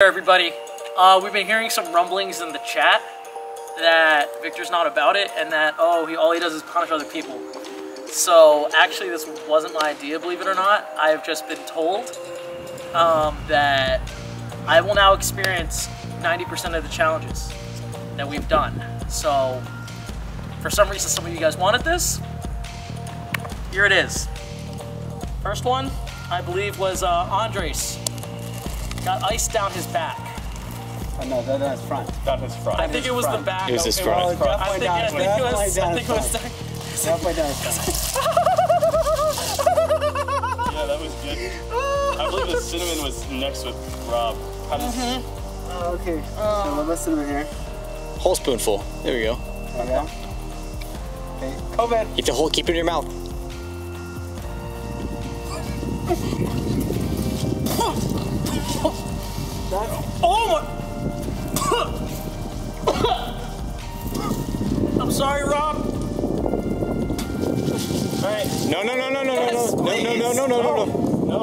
Everybody, we've been hearing some rumblings in the chat that Victor's not about it and that all he does is punish other people. So actually this wasn't my idea, believe it or not. I've just been told that I will now experience 90% of the challenges that we've done. So for some reason some of you guys wanted this. Here it is. First one, I believe, was Andres. Got ice down his back. Oh no, that's front. Down his front. I think it was the back. It was his front. I think it was Definitely down his front. Yeah, that was good. I believe the cinnamon was next with Rob. Oh, okay. So what about cinnamon here? Whole spoonful. There we go. There we go. Okay. COVID. Eat the whole, keep it in your mouth. Oh my! I'm sorry, Rob. All right. No. No,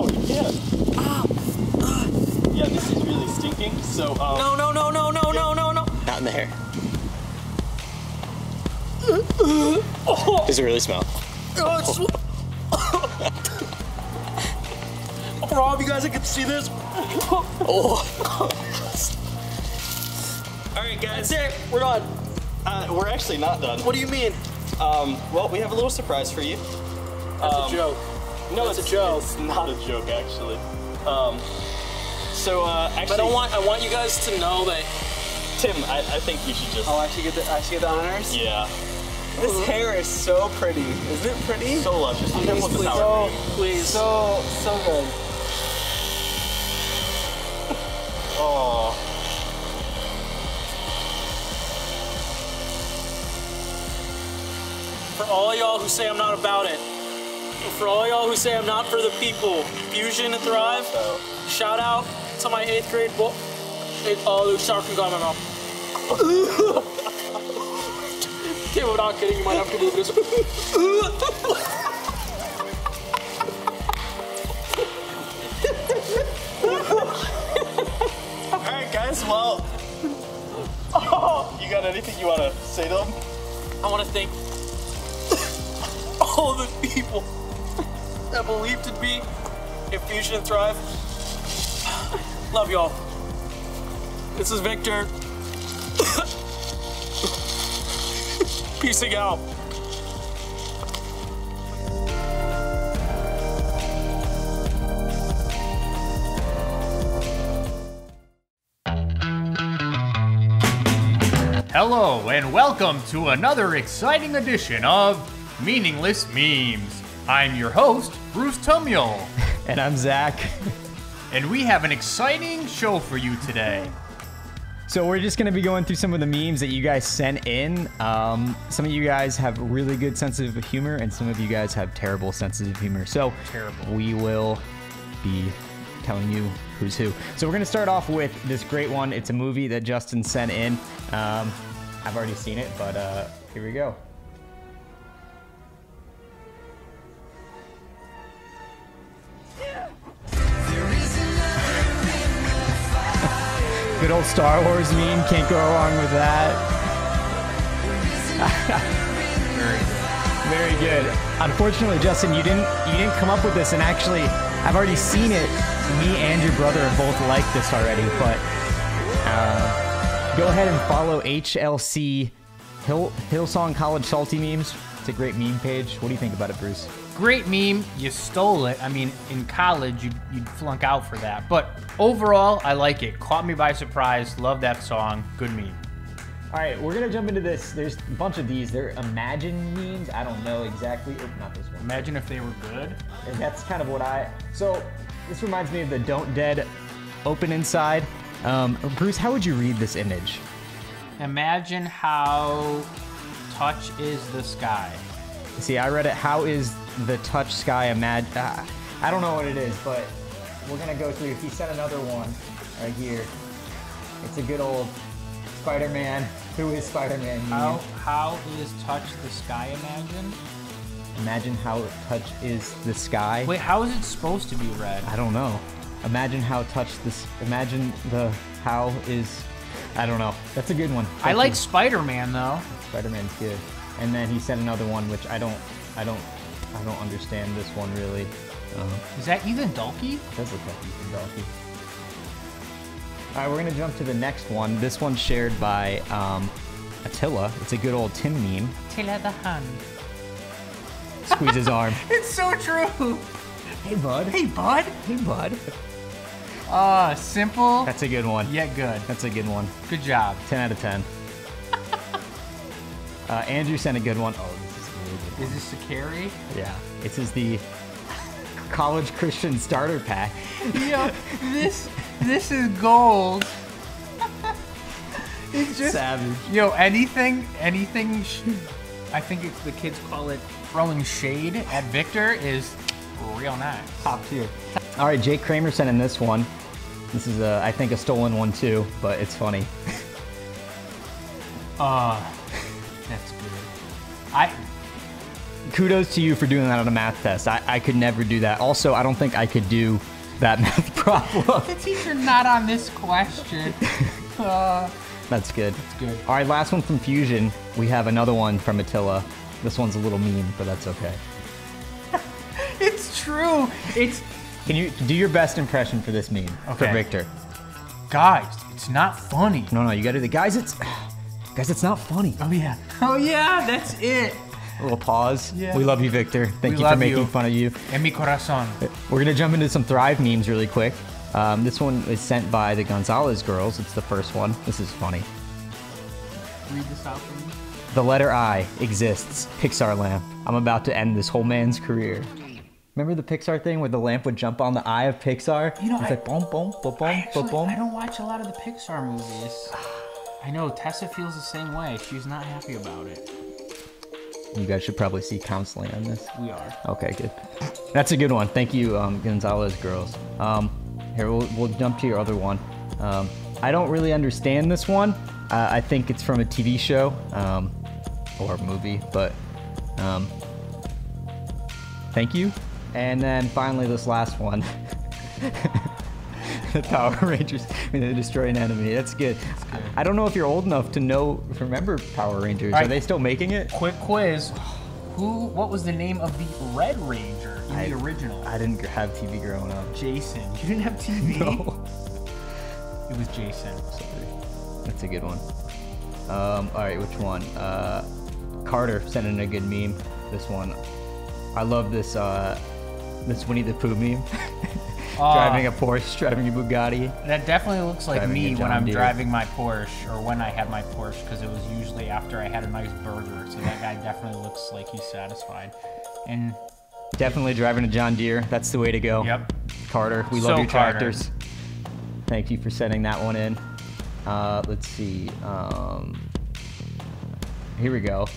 you can't. Yeah, this is really stinking. So No. Not in the hair. Does it really smell? Rob, you guys can see this. Oh. All right, guys. That's it. We're done. we're actually not done. What do you mean? Well, we have a little surprise for you. That's a joke. No, That's it's a joke. It's not a joke, actually. Actually, But I want you guys to know that. Tim, I think you should just. Oh, I should get the honors? Yeah. This hair is so pretty. Isn't it pretty? So luscious. Be careful with the Please, sour Please. So good. Oh. For all y'all who say I'm not about it, for all y'all who say I'm not for the people, Fusion and Thrive, shout out to my 8th grade boy. Oh, shark got my mouth. Tim, I'm not kidding, you might have to move this. Alright, guys, well. You got anything you want to say to them? I want to thank all the people that believed in me in Fusion and Thrive. Love y'all. This is Victor. Peacing out. Hello and welcome to another exciting edition of Meaningless Memes. I'm your host, Bruce Tumule. And I'm Zach. And we have an exciting show for you today. So we're just going to be going through some of the memes that you guys sent in. Some of you guys have really good senses of humor, and some of you guys have terrible senses of humor. So we will be telling you who's who. So we're going to start off with this great one. It's a movie that Justin sent in. I've already seen it, but here we go. Good old Star Wars meme, can't go wrong with that. Very good. Unfortunately, Justin, you didn't come up with this, and actually, I've already seen it. Me and your brother have both liked this already, but go ahead and follow HLC Hillsong College Salty Memes. It's a great meme page. What do you think about it, Bruce? Great meme. You stole it. I mean, in college, you'd flunk out for that. But overall, I like it. Caught me by surprise. Love that song. Good meme. All right, we're going to jump into this. There's a bunch of these. They're Imagine memes. I don't know exactly. Oh, not this one. Imagine if they were good. And that's kind of what So this reminds me of the Don't Dead Open Inside. Bruce, how would you read this image? Imagine how touch is the sky. See, I read it, how is the touch sky imagine? I don't know what it is, but we're gonna go through. He sent another one right here. It's a good old Spider-Man. Who is Spider-Man? How is touch the sky imagine? Imagine how touch is the sky. Wait, how is it supposed to be read? I don't know. Imagine how touched this. Imagine the how is. I don't know. That's a good one. I like Spider-Man though. Spider-Man's good. And then he sent another one, which I don't understand this one really. Is that Ethan Dalkey? It does look like Ethan Dalkey. All right, we're gonna jump to the next one. This one's shared by Attila. It's a good old Tim meme. Attila the Hun. Squeeze his arm. It's so true. Hey, bud. Hey, bud. Hey, bud. Simple. That's a good one. Yet good. That's a good one. Good job. 10 out of 10. Andrew sent a good one. Oh, this is a really good one. Is this a carry? Yeah. This is the College Christian Starter Pack. Yo, this is gold. It's just savage. Yo, anything. I think the kids call it throwing shade at Victor is real nice. Top tier. All right, Jake Kramer sent in this one. This is, I think, a stolen one too, but it's funny. That's good. Kudos to you for doing that on a math test. I could never do that. Also, I don't think I could do that math problem. The teacher not on this question. That's good. That's good. All right, last one from Fusion. We have another one from Attila. This one's a little mean, but that's okay. It's true. Can you do your best impression for this meme for Victor? Guys, it's not funny. No, you gotta do the guys. It's not funny. Oh yeah, that's it. A little pause. Yeah. We love you, Victor. Thank We you for love making you. fun of you. En mi corazón. We're gonna jump into some Thrive memes really quick. This one is sent by the Gonzalez girls. It's the first one. This is funny. Read this out for me. The letter I exists. Pixar lamp. I'm about to end this whole man's career. Remember the Pixar thing where the lamp would jump on the eye of Pixar? You know, it's like boom, boom, boom, boom, boom, boom. I don't watch a lot of the Pixar movies. I know Tessa feels the same way. She's not happy about it. You guys should probably see counseling on this. We are. Okay, good. That's a good one. Thank you, Gonzalez girls. Here, we'll jump to your other one. I don't really understand this one. I think it's from a TV show or movie, but thank you. And then finally, this last one. The Power Rangers when they destroy an enemy. That's good. I don't know if you're old enough to remember Power Rangers. Right. Are they still making it? Quick quiz. What was the name of the Red Ranger in the original? I didn't have TV growing up. Jason. You didn't have TV? No. It was Jason. Sorry. That's a good one. All right, which one? Carter sent in a good meme. This one. I love this this Winnie the Pooh meme. Driving a Porsche, driving a Bugatti. That definitely looks like Driving me a when John I'm Deere. driving my Porsche, or when I had my Porsche, because it was usually after I had a nice burger. So that guy definitely looks like he's satisfied. And Definitely driving a John Deere. That's the way to go. yep. Carter, we So love your Carter. tractors. Thank you for sending that one in. Let's see. Here we go.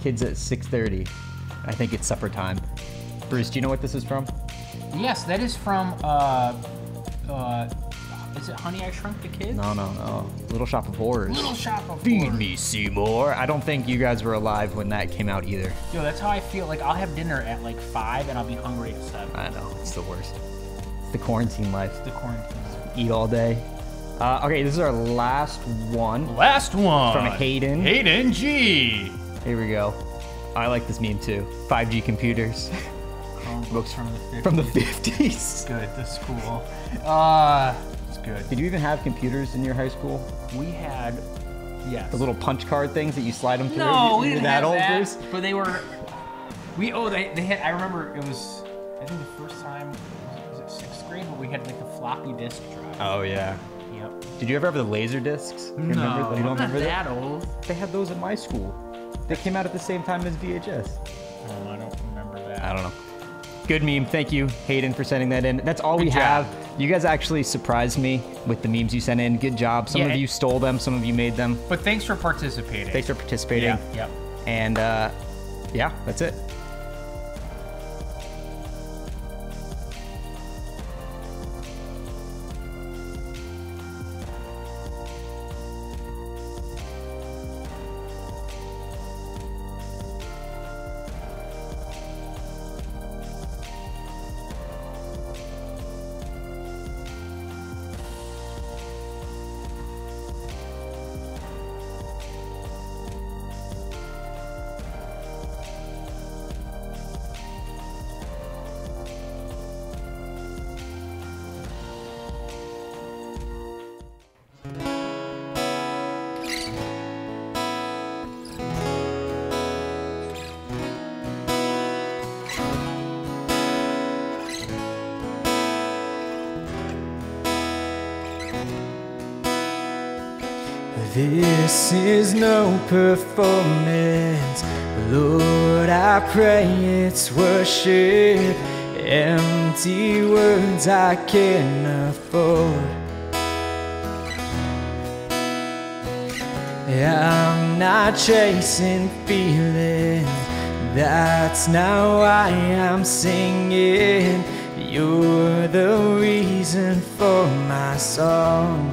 Kids at 6:30. I think it's supper time. Bruce, do you know what this is from? Yes, that is from is it Honey I Shrunk the Kids? No. Little Shop of Horrors. Little Shop of Feed Horrors. me, Seymour. I don't think you guys were alive when that came out either. Yo, that's how I feel. Like I'll have dinner at like 5 and I'll be hungry at 7. I know, it's the worst. It's the quarantine life. The quarantine. Eat all day. Okay, this is our last one. Last one. From Hayden. Hayden G. Here we go. I like this meme too. 5G computers. Chromebooks from the 50s. From the 50s. Good, that's cool. It's good. Did you even have computers in your high school? We had, yes. The little punch card things that you slide them through? No, You- we you're didn't that have old, that. Bruce? But they were, they had, I remember it was, I think the first time, was it 6th grade, but we had like the floppy disk drive. Oh, yeah. Yep. Did you ever have the laser discs? You No, remember, you don't I'm not remember that old. They had those in my school. They came out at the same time as VHS. Oh, I don't remember that. I don't know. Good meme. Thank you, Hayden, for sending that in. That's all we Good job. have. You guys actually surprised me with the memes you sent in. Good job. Some Yeah, of you stole them. Some of you made them. But thanks for participating. Thanks for participating. Yeah, yep. And yeah, that's it. This is no performance, Lord, I pray it's worship. Empty words I can't afford. I'm not chasing feelings, that's not why I'm singing. You're the reason for my song.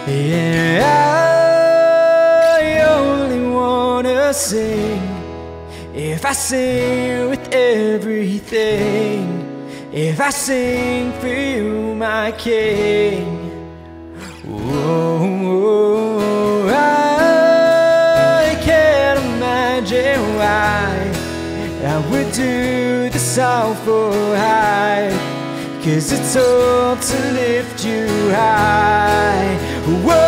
Yeah, I only wanna sing if I sing with everything. If I sing for you, my King. Oh, I can't imagine why I would do this all for high, 'cause it's all to lift you high. Whoa.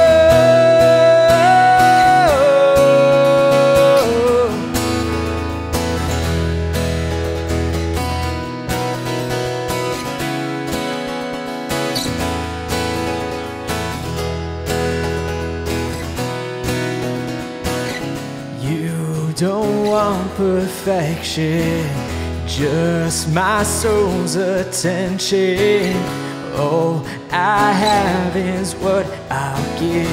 Don't want perfection, just my soul's attention. All I have is what I'll give.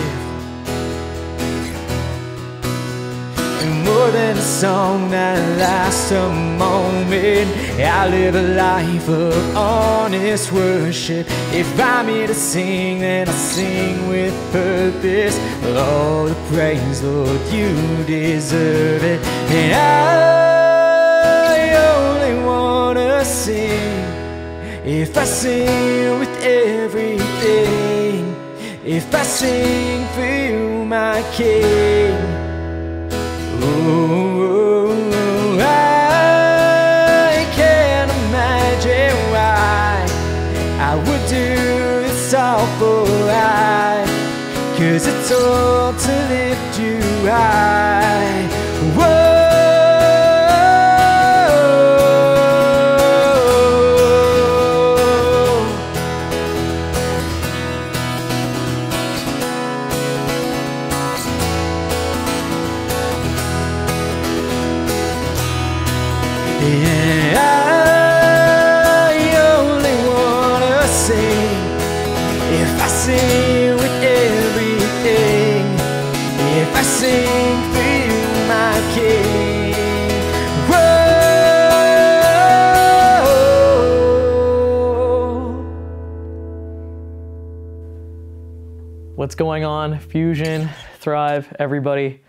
And more than a song that lasts a moment, I live a life of honest worship. If I'm here to sing, then I sing with purpose. All the praise, Lord, you deserve it. And I only wanna sing if I sing with everything. If I sing for you, my King. Oh, I can't imagine why I would do this all for I, 'cause it's all to lift you high. Whoa. Yeah, I only wanna sing if I sing with everything. If I sing for you, my King. Whoa. What's going on? Fusion, Thrive, everybody.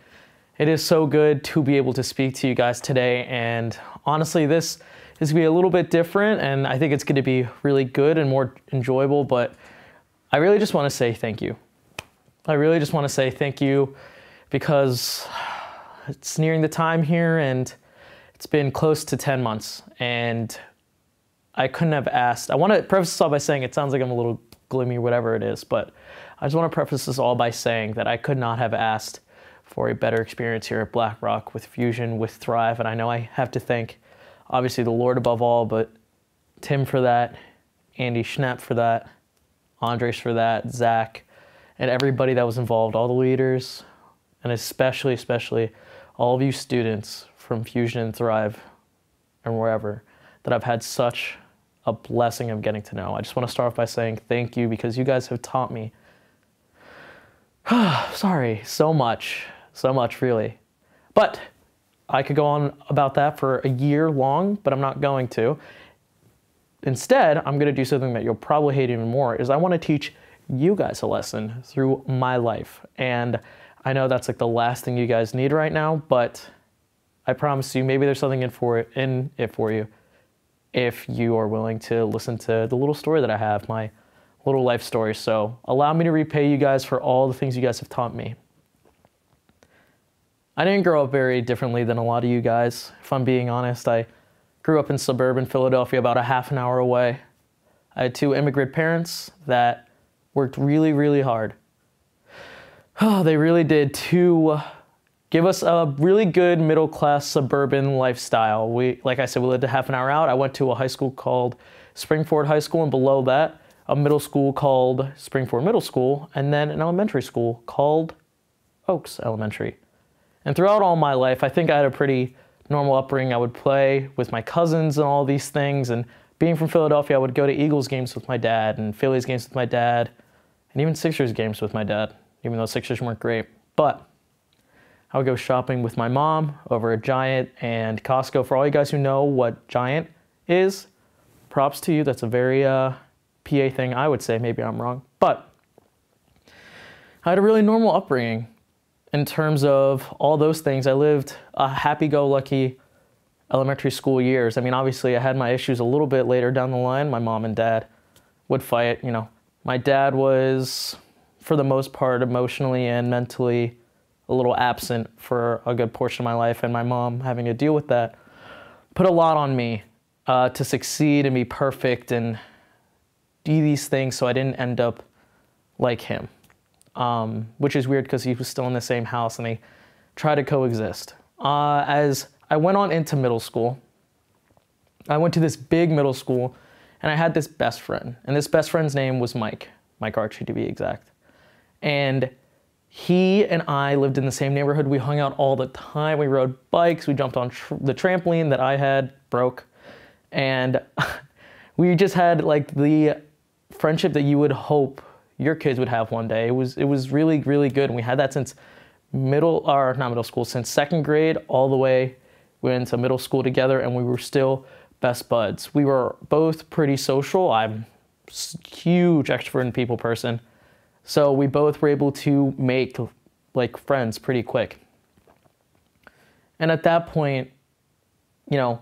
It is so good to be able to speak to you guys today, and honestly, this is going to be a little bit different, and I think it's going to be really good and more enjoyable, but I really just want to say thank you. I really just want to say thank you because it's nearing the time here, and it's been close to 10 months, and I couldn't have asked. I want to preface this all by saying it sounds like I'm a little gloomy or whatever it is, but I just want to preface this all by saying that I could not have asked for a better experience here at Black Rock with Fusion, with Thrive. And I know I have to thank, obviously, the Lord above all, but Tim for that, Andy Schnapp for that, Andres for that, Zach, and everybody that was involved, all the leaders, and especially all of you students from Fusion and Thrive and wherever that I've had such a blessing of getting to know. I just want to start off by saying thank you, because you guys have taught me so much really. But I could go on about that for a year long, but I'm not going to. Instead, I'm going to do something that you'll probably hate even more, is I want to teach you guys a lesson through my life. And I know that's like the last thing you guys need right now, but I promise you, maybe there's something in it for you if you are willing to listen to the little story that I have, my little life story. So allow me to repay you guys for all the things you guys have taught me. I didn't grow up very differently than a lot of you guys. If I'm being honest, I grew up in suburban Philadelphia, about a half an hour away. I had 2 immigrant parents that worked really, really hard. Oh, they really did, to give us a really good middle-class suburban lifestyle. Like I said, we lived a half an hour out. I went to a high school called Springford High School, and below that a middle school called Springford Middle School, and then an elementary school called Oaks Elementary. And throughout all my life, I think I had a pretty normal upbringing. I would play with my cousins and all these things, and being from Philadelphia, I would go to Eagles games with my dad, and Phillies games with my dad, and even Sixers games with my dad, even though Sixers weren't great. But I would go shopping with my mom over at Giant and Costco. For all you guys who know what Giant is, props to you. That's a very PA thing, I would say. Maybe I'm wrong. But I had a really normal upbringing in terms of all those things. I lived a happy-go-lucky elementary school years. I mean, obviously, I had my issues a little bit later down the line. My mom and dad would fight. You know, my dad was, for the most part, emotionally and mentally a little absent for a good portion of my life, and my mom having to deal with that put a lot on me to succeed and be perfect and do these things so I didn't end up like him, which is weird because he was still in the same house and they tried to coexist. As I went on into middle school, I went to this big middle school and I had this best friend, and this best friend's name was Mike Archie to be exact. And he and I lived in the same neighborhood. We hung out all the time. We rode bikes. We jumped on the trampoline that I had broke. And we just had like the friendship that you would hope your kids would have one day. It was really, really good. And we had that since since second grade all the way. We went into middle school together and we were still best buds. We were both pretty social. I'm a huge extrovert and people person. So we both were able to make like friends pretty quick. And at that point, you know,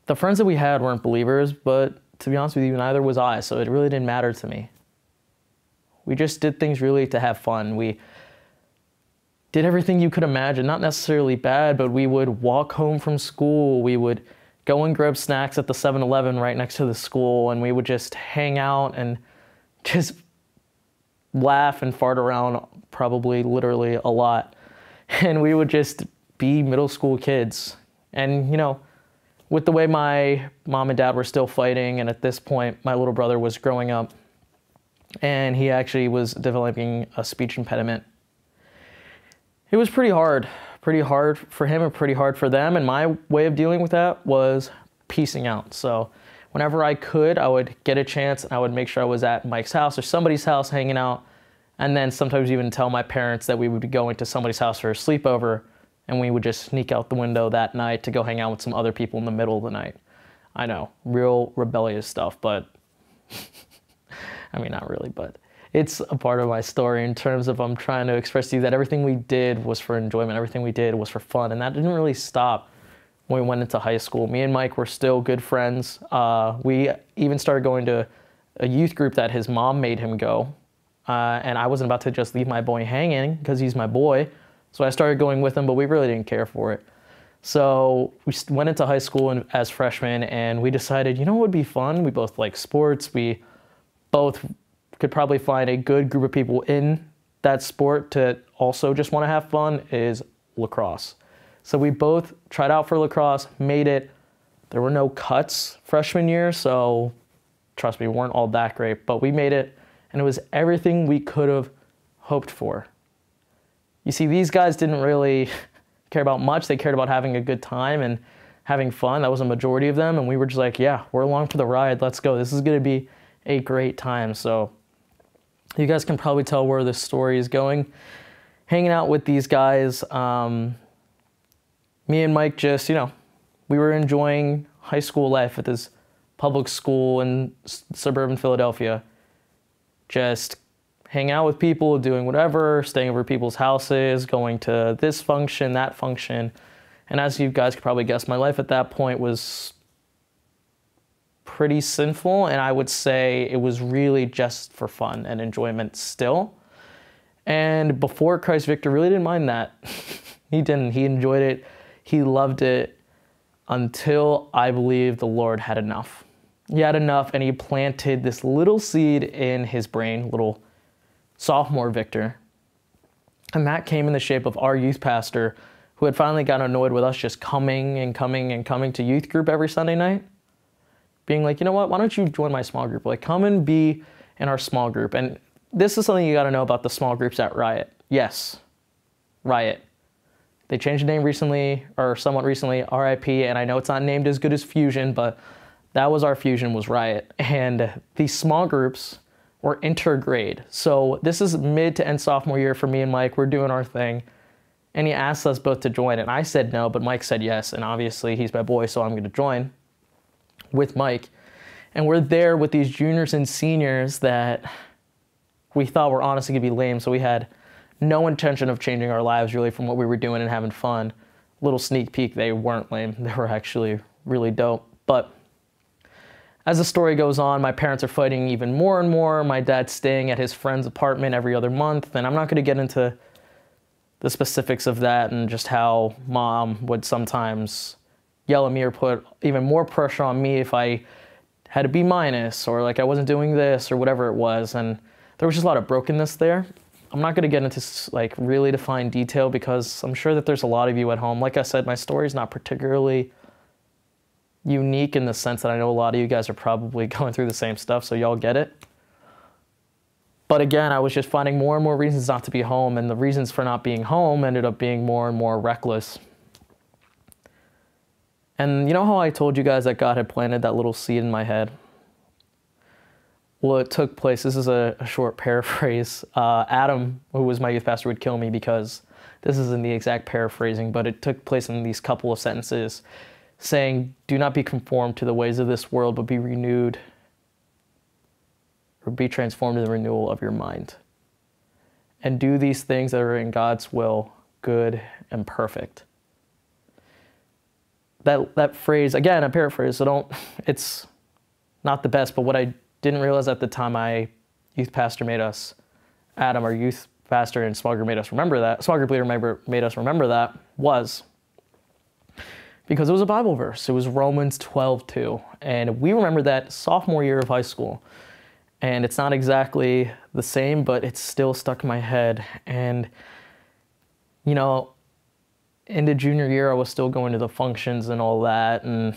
the friends that we had weren't believers, but to be honest with you, neither was I. So it really didn't matter to me. We just did things really to have fun. We did everything you could imagine, not necessarily bad, but we would walk home from school. We would go and grab snacks at the 7-Eleven right next to the school, and we would just hang out and just laugh and fart around probably literally a lot. And we would just be middle school kids. And, you know, with the way my mom and dad were still fighting, and at this point, my little brother was growing up, and he actually was developing a speech impediment. It was pretty hard for him and pretty hard for them. And my way of dealing with that was piecing out. So whenever I could, I would get a chance and I would make sure I was at Mike's house or somebody's house hanging out. And then sometimes even tell my parents that we would be going to somebody's house for a sleepover, and we would just sneak out the window that night to go hang out with some other people in the middle of the night. I know, real rebellious stuff, but I mean, not really, but it's a part of my story in terms of I'm trying to express to you that everything we did was for enjoyment, everything we did was for fun, and that didn't really stop when we went into high school. Me and Mike were still good friends. We even started going to a youth group that his mom made him go, and I wasn't about to just leave my boy hanging because he's my boy, so I started going with him, but we really didn't care for it. So we went into high school as freshmen, and we decided, you know what would be fun? We both like sports. We both could probably find a good group of people in that sport to also just want to have fun, is lacrosse. So we both tried out for lacrosse, made it. There were no cuts freshman year, so trust me, we weren't all that great, but we made it, and it was everything we could have hoped for. You see, these guys didn't really care about much. They cared about having a good time and having fun. That was a majority of them, and we were just like, yeah, we're along for the ride. Let's go. This is going to be a great time. So you guys can probably tell where this story is going. Hanging out with these guys, me and Mike just, you know, we were enjoying high school life at this public school in suburban Philadelphia. Just hang out with people, doing whatever, staying over people's houses, going to this function, that function. And as you guys could probably guess, my life at that point was pretty sinful, and I would say it was really just for fun and enjoyment still. And before Christ, Victor really didn't mind that. He didn't. He enjoyed it. He loved it until I believe the Lord had enough. He had enough, and he planted this little seed in his brain, little sophomore Victor. And that came in the shape of our youth pastor, who had finally gotten annoyed with us just coming to youth group every Sunday night. Being like, you know what, why don't you join my small group? Like, come and be in our small group. And this is something you got to know about the small groups at Riot. Yes, Riot. They changed the name recently, or somewhat recently, RIP, and I know it's not named as good as Fusion, but that was our Fusion, was Riot. And these small groups were intergrade. So this is mid to end sophomore year for me and Mike. We're doing our thing. And he asked us both to join, and I said no, but Mike said yes, and obviously he's my boy, so I'm going to join with Mike. And we're there with these juniors and seniors that we thought were honestly going to be lame, so we had no intention of changing our lives really from what we were doing and having fun. Little sneak peek, they weren't lame. They were actually really dope. But as the story goes on, my parents are fighting even more and more. My dad's staying at his friend's apartment every other month, and I'm not going to get into the specifics of that and just how mom would sometimes yell at me or put even more pressure on me if I had a B- or like I wasn't doing this or whatever it was. And there was just a lot of brokenness there. I'm not going to get into like really defined detail because I'm sure that there's a lot of you at home. Like I said, my story is not particularly unique in the sense that I know a lot of you guys are probably going through the same stuff, so y'all get it. But again, I was just finding more and more reasons not to be home, and the reasons for not being home ended up being more and more reckless. And you know how I told you guys that God had planted that little seed in my head? Well, it took place. This is a short paraphrase. Adam, who was my youth pastor, would kill me because this isn't the exact paraphrasing, but it took place in these couple of sentences saying, "Do not be conformed to the ways of this world, but be renewed or be transformed in the renewal of your mind. And do these things that are in God's will, good and perfect." That phrase, again, a paraphrase, so it's not the best, but what I didn't realize at the time my youth pastor made us, Adam, our youth pastor and small group made us remember that, small group leader made us remember that, was because it was a Bible verse. It was Romans 12:2. And we remember that sophomore year of high school. And it's not exactly the same, but it's still stuck in my head. And, you know, into junior year, I was still going to the functions and all that and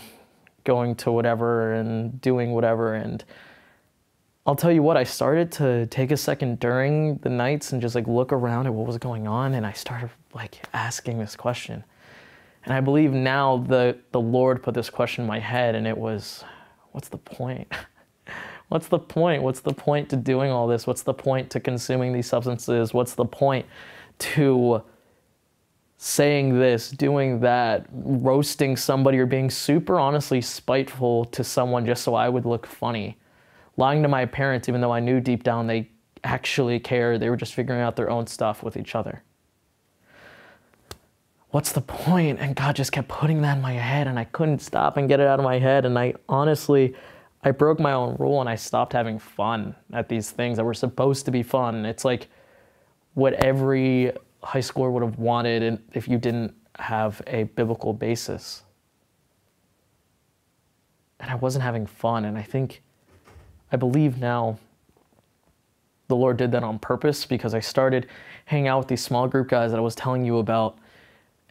going to whatever and doing whatever. And I'll tell you what, I started to take a second during the nights and just like look around at what was going on. And I started like asking this question. And I believe now the Lord put this question in my head, and it was, what's the point? What's the point? What's the point to doing all this? What's the point to consuming these substances? What's the point to saying this, doing that, roasting somebody, or being super honestly spiteful to someone just so I would look funny? Lying to my parents even though I knew deep down they actually cared. They were just figuring out their own stuff with each other. What's the point? And God just kept putting that in my head, and I couldn't stop and get it out of my head. And I broke my own rule, and I stopped having fun at these things that were supposed to be fun. It's like what every high schooler would have wanted if you didn't have a biblical basis. And I wasn't having fun, and I believe now the Lord did that on purpose, because I started hanging out with these small group guys that I was telling you about,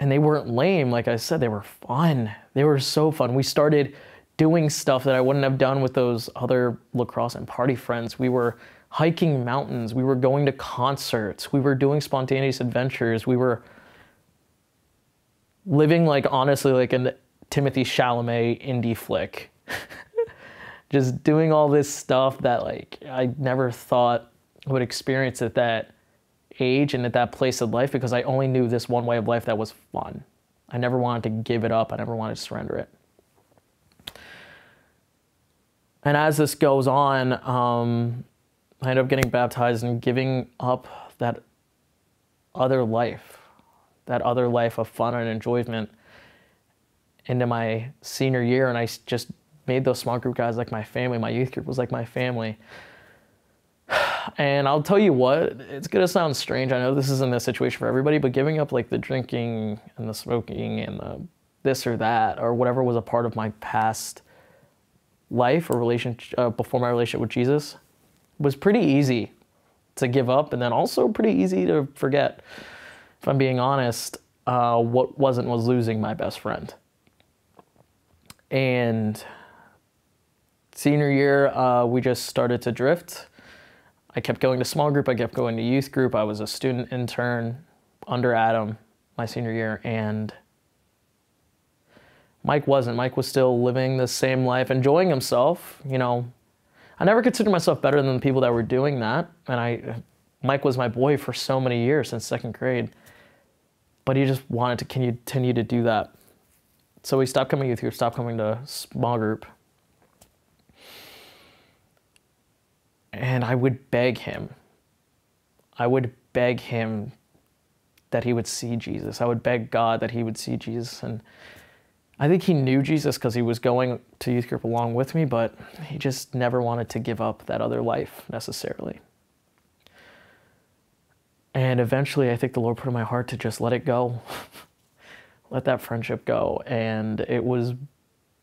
and they weren't lame. Like I said, they were fun. They were so fun. We started doing stuff that I wouldn't have done with those other lacrosse and party friends. We were hiking mountains. We were going to concerts. We were doing spontaneous adventures. We were living like, honestly, like a Timothy Chalamet indie flick. Just doing all this stuff that like I never thought I would experience at that age and at that place of life, because I only knew this one way of life that was fun. I never wanted to give it up. I never wanted to surrender it. And as this goes on, I end up getting baptized and giving up that other life of fun and enjoyment into my senior year. And I just made those small group guys like my family. My youth group was like my family. And I'll tell you what, it's going to sound strange. I know this isn't a situation for everybody, but giving up like the drinking and the smoking and the this or that or whatever was a part of my past life or relationship before my relationship with Jesus was pretty easy to give up, and then also pretty easy to forget. If I'm being honest, what wasn't was losing my best friend. And senior year, we just started to drift. I kept going to small group, I kept going to youth group. I was a student intern under Adam my senior year, and Mike wasn't. Mike was still living the same life, enjoying himself. You know, I never considered myself better than the people that were doing that. And Mike was my boy for so many years since 2nd grade, but he just wanted to continue to do that. So we stopped coming to youth group, stopped coming to small group. And I would beg him. I would beg him that he would see Jesus. I would beg God that he would see Jesus. And I think he knew Jesus because he was going to youth group along with me, but he just never wanted to give up that other life necessarily. And eventually I think the Lord put in my heart to just let it go. Let that friendship go. And it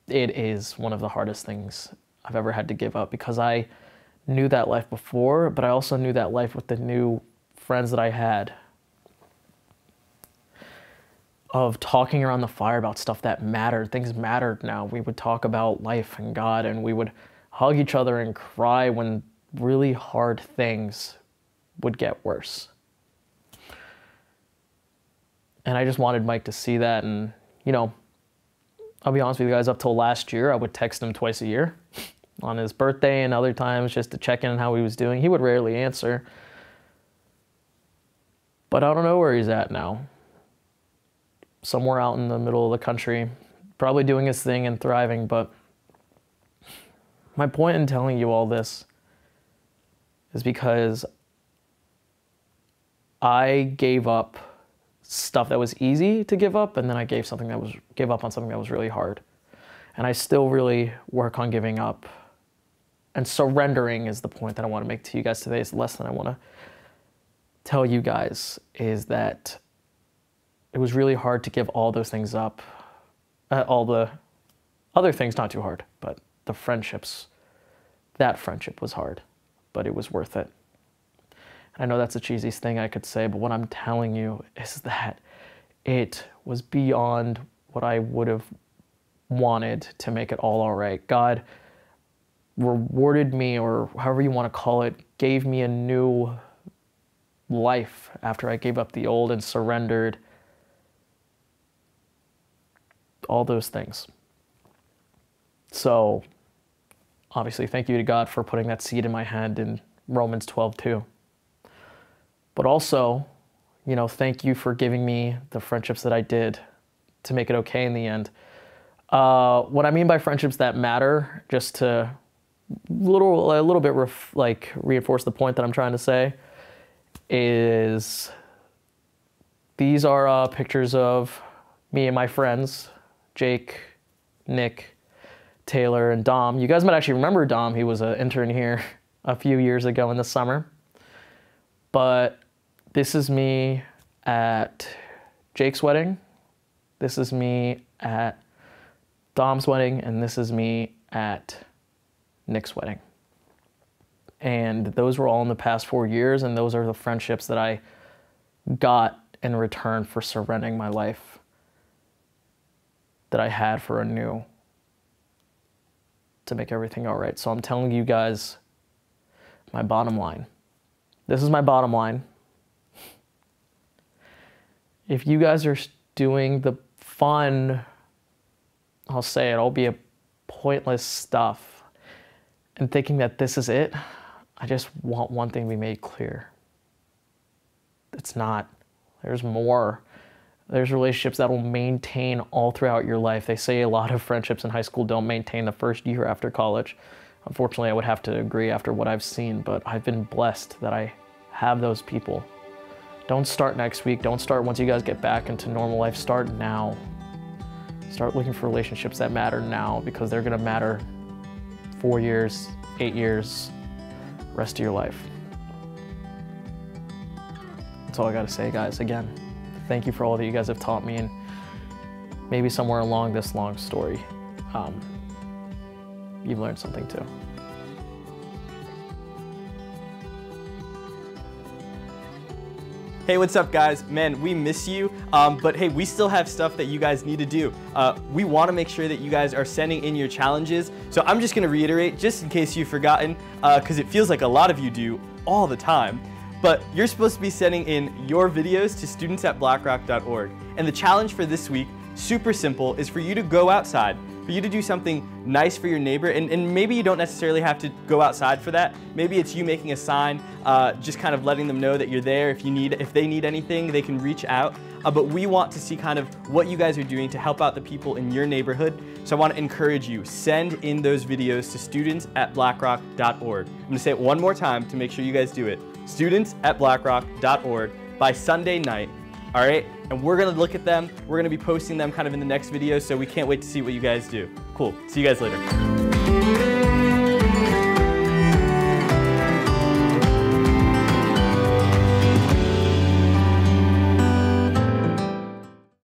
is one of the hardest things I've ever had to give up, because I knew that life before, but I also knew that life with the new friends that I had, of talking around the fire about stuff that mattered. Things mattered now. We would talk about life and God, and we would hug each other and cry when really hard things would get worse. And I just wanted Mike to see that. And, you know, I'll be honest with you guys, up till last year, I would text him twice a year on his birthday and other times just to check in on how he was doing. He would rarely answer. But I don't know where he's at now. Somewhere out in the middle of the country, probably doing his thing and thriving. But my point in telling you all this is because I gave up stuff that was easy to give up, and then I gave up on something that was really hard. And I still really work on giving up. And surrendering is the point that I want to make to you guys today. Is the lesson I want to tell you guys, is that it was really hard to give all those things up. All the other things, not too hard, but the friendships, that friendship was hard, but it was worth it. I know that's the cheesiest thing I could say, but what I'm telling you is that it was beyond what I would have wanted to make it all right. God rewarded me, or however you want to call it, gave me a new life after I gave up the old and surrendered all those things. So obviously, thank you to God for putting that seed in my hand in Romans 12:2. But also, you know, thank you for giving me the friendships that I did to make it okay in the end. What I mean by friendships that matter, just to a little bit reinforce the point that I'm trying to say, is these are pictures of me and my friends, Jake, Nick, Taylor, and Dom. You guys might actually remember Dom. He was an intern here a few years ago in the summer. But this is me at Jake's wedding. This is me at Dom's wedding. And this is me at Nick's wedding. And those were all in the past 4 years. And those are the friendships that I got in return for surrendering my life that I had for anew to make everything all right. So I'm telling you guys my bottom line. This is my bottom line. If you guys are doing the fun, I'll say it, albeit pointless stuff, and thinking that this is it, I just want one thing to be made clear. It's not. There's more. There's relationships that will maintain all throughout your life. They say a lot of friendships in high school don't maintain the first year after college. Unfortunately, I would have to agree after what I've seen, but I've been blessed that I have those people. Don't start next week. Don't start once you guys get back into normal life. Start now. Start looking for relationships that matter now, because they're gonna matter 4 years, 8 years, rest of your life. That's all I gotta say, guys. Again, thank you for all that you guys have taught me, and maybe somewhere along this long story, you've learned something too. Hey, what's up, guys? Man, we miss you, but hey, we still have stuff that you guys need to do. We want to make sure that you guys are sending in your challenges, so I'm just going to reiterate, just in case you've forgotten, because it feels like a lot of you do. all the time. But you're supposed to be sending in your videos to students@blackrock.org. And the challenge for this week, super simple, is for you to go outside, for you to do something nice for your neighbor. And maybe you don't necessarily have to go outside for that. Maybe it's you making a sign, just kind of letting them know that you're there. If they need anything, they can reach out. But we want to see kind of what you guys are doing to help out the people in your neighborhood. So I want to encourage you, send in those videos to students@blackrock.org. I'm going to say it one more time to make sure you guys do it. students@blackrock.org by Sunday night, all right? And we're gonna look at them. We're gonna be posting them kind of in the next video, so we can't wait to see what you guys do. Cool, see you guys later.